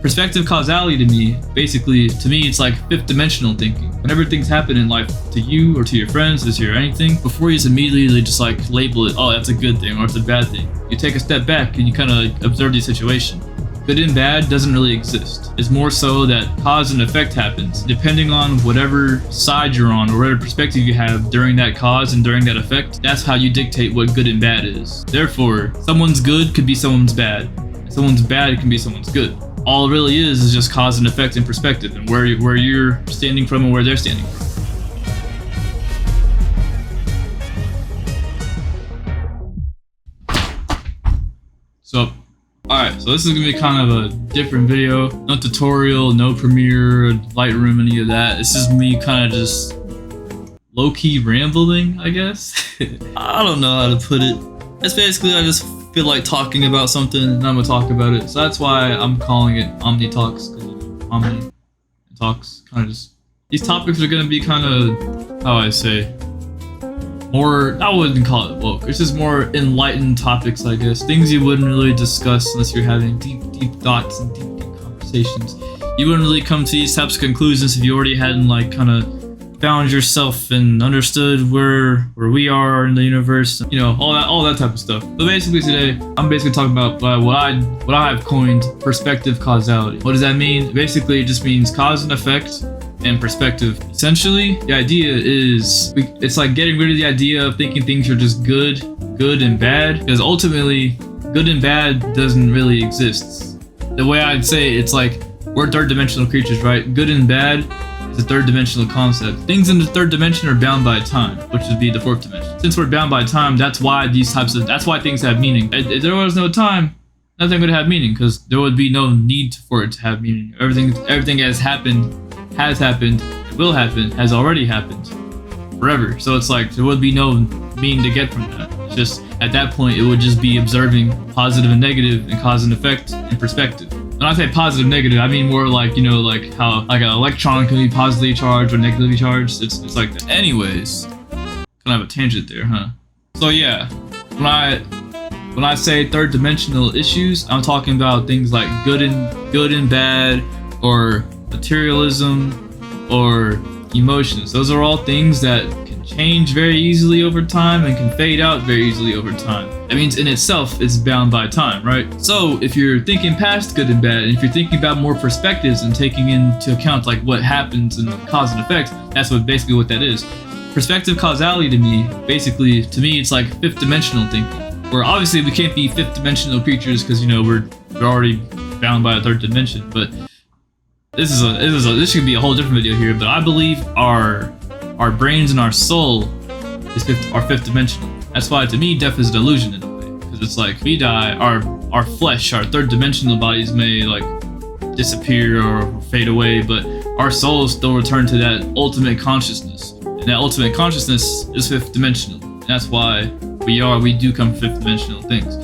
Perspective causality to me, basically, to me, it's like fifth dimensional thinking. Whenever things happen in life to you or to your friends, this year or anything, before you just immediately just like label it, oh, that's a good thing or it's a bad thing. You take a step back and you kind of observe the situation. Good and bad doesn't really exist. It's more so that cause and effect happens. Depending on whatever side you're on or whatever perspective you have during that cause and during that effect, that's how you dictate what good and bad is. Therefore, someone's good could be someone's bad. Someone's bad can be someone's good. All it really is just cause and effect and perspective and where you're standing from and where they're standing from. So, alright, so this is going to be kind of a different video. No tutorial, no Premiere, Lightroom, any of that. This is me kind of just low-key rambling, I guess. I don't know how to put it. It's basically I just feel like talking about something and I'm gonna talk about it. So that's why I'm calling it Omni Talks, because Omni Talks kind of just, these topics are gonna be kind of, how I say, more, I wouldn't call it woke, it's just more enlightened topics, I guess. Things you wouldn't really discuss unless you're having deep thoughts and deep conversations. You wouldn't really come to these types of conclusions if you already hadn't like kind of found yourself and understood where we are in the universe, you know, all that type of stuff. But basically today, I'm basically talking about what I have coined perspective causality. What does that mean? Basically, it just means cause and effect and perspective. Essentially, the idea is it's like getting rid of the idea of thinking things are just good and bad, because ultimately, good and bad doesn't really exist. The way I'd say it's like we're third dimensional creatures, right? Good and bad. The third dimensional concept. Things in the third dimension are bound by time, which would be the fourth dimension. Since we're bound by time, that's why that's why things have meaning. If there was no time, nothing would have meaning, because there would be no need for it to have meaning. Everything has happened, will happen, has already happened forever. So it's like there would be no meaning to get from that. It's just at that point it would just be observing positive and negative and cause and effect and perspective. When I say positive, negative, I mean more like, you know, like how like an electron can be positively charged or negatively charged. It's like that. Anyways, kind of have a tangent there, huh? So yeah, when I say third dimensional issues, I'm talking about things like good and bad, or materialism, or emotions. Those are all things that can change very easily over time and can fade out very easily over time. That means in itself it's bound by time, right? So if you're thinking past good and bad, and if you're thinking about more perspectives and taking into account like what happens and the cause and effect, that's basically what that is. Perspective causality to me, basically, to me, it's like fifth dimensional thinking. Where obviously we can't be fifth dimensional creatures because, you know, we're already bound by a third dimension. But this should be a whole different video here. But I believe our brains and our soul is fifth dimensional. That's why, to me, death is an illusion in a way, because it's like we die, our flesh, our third dimensional bodies may like disappear or fade away, but our souls still return to that ultimate consciousness, and that ultimate consciousness is fifth dimensional, and that's why we do come from fifth dimensional things.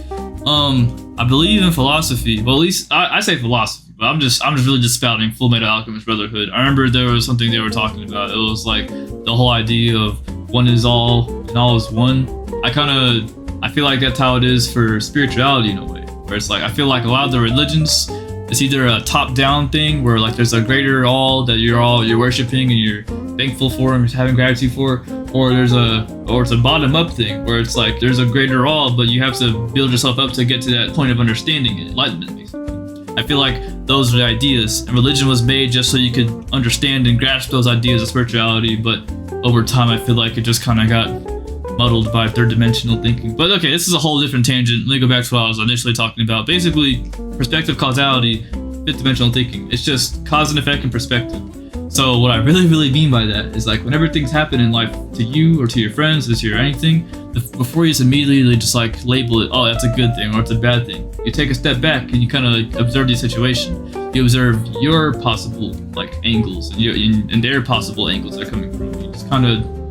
I believe in philosophy. Well, at least I say philosophy, but I'm just really just spouting Full Metal Alchemist Brotherhood. I remember there was something they were talking about. It was like the whole idea of one is all and all is one. I feel like that's how it is for spirituality in a way, where it's like I feel like a lot of the religions, it's either a top-down thing where like there's a greater all that you're worshiping and you're thankful for and having gratitude for, or it's a bottom-up thing where it's like there's a greater all, but you have to build yourself up to get to that point of understanding and enlightenment, basically. I feel like those are the ideas, and religion was made just so you could understand and grasp those ideas of spirituality, but over time I feel like it just kind of got muddled by third dimensional thinking. But okay, this is a whole different tangent. Let me go back to what I was initially talking about. Basically, perspective causality, fifth dimensional thinking. It's just cause and effect and perspective. So what I really mean by that is like whenever things happen in life to you or to your friends, this year or anything, before you just immediately just like label it, oh, that's a good thing or it's a bad thing. You take a step back and you kind of observe the situation. You observe your possible like angles and their possible angles that are coming from. You just kind of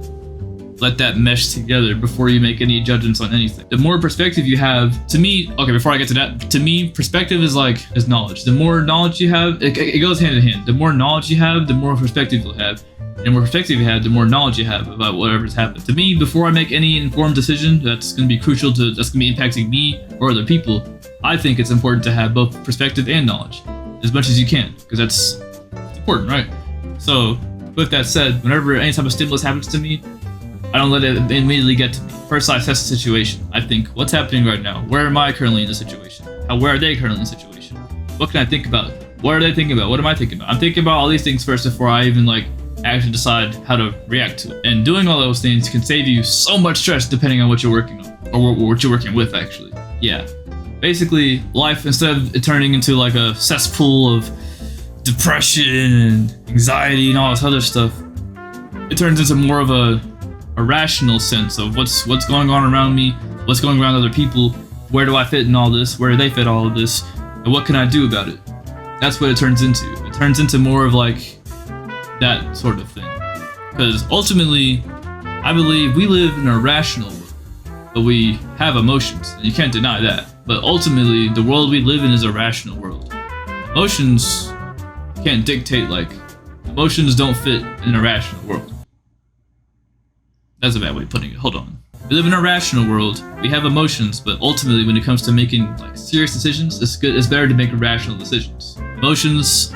let that mesh together before you make any judgments on anything. The more perspective you have, to me, okay, before I get to that, to me, perspective is knowledge. The more knowledge you have, it goes hand in hand. The more knowledge you have, the more perspective you'll have. And the more perspective you have, the more knowledge you have about whatever's happened. To me, before I make any informed decision that's going to be crucial that's going to be impacting me or other people, I think it's important to have both perspective and knowledge. as much as you can, because that's important, right? So, with that said, whenever any type of stimulus happens to me, I don't let it immediately get to me. First, I assess the situation. I think, what's happening right now? Where am I currently in the situation? Where are they currently in the situation? What can I think about? What are they thinking about? What am I thinking about? I'm thinking about all these things first before I even actually decide how to react to it. And doing all those things can save you so much stress depending on what you're working on, or what you're working with, actually. Yeah. Basically, life, instead of it turning into like a cesspool of depression and anxiety and all this other stuff, it turns into more of a rational sense of what's going on around me, what's going around other people, where do I fit in all this, where do they fit all of this, and what can I do about it? That's what it turns into. It turns into more of like that sort of thing. Because ultimately, I believe we live in a rational world, but we have emotions, and you can't deny that. But ultimately, the world we live in is a rational world. Emotions can't dictate, emotions don't fit in a rational world. That's a bad way of putting it. Hold on. We live in a rational world. We have emotions, but ultimately, when it comes to making serious decisions, it's better to make rational decisions. Emotions,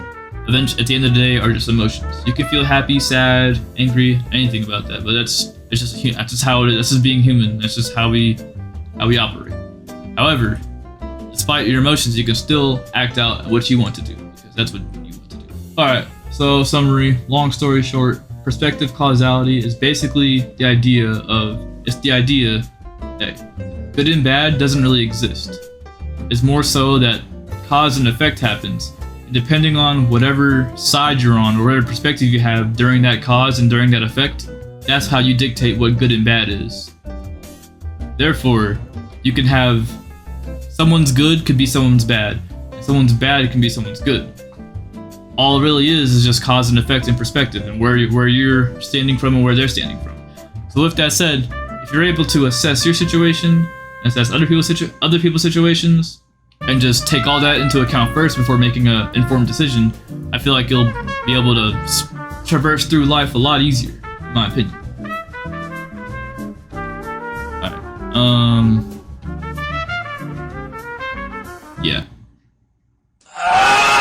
eventually, at the end of the day, are just emotions. You can feel happy, sad, angry, anything about that, but that's just how it is. That's just being human. That's just how we operate. However, despite your emotions, you can still act out what you want to do, because that's what you want to do. All right. So, summary. Long story short. Perspective causality is basically the idea that good and bad doesn't really exist. It's more so that cause and effect happens, and depending on whatever side you're on or whatever perspective you have during that cause and during that effect, that's how you dictate what good and bad is. Therefore, you can have someone's good could be someone's bad, and someone's bad can be someone's good. All it really is just cause and effect and perspective, and where you're standing from and where they're standing from. So with that said, if you're able to assess your situation, assess other people's situations, and just take all that into account first before making an informed decision, I feel like you'll be able to traverse through life a lot easier, in my opinion. Alright,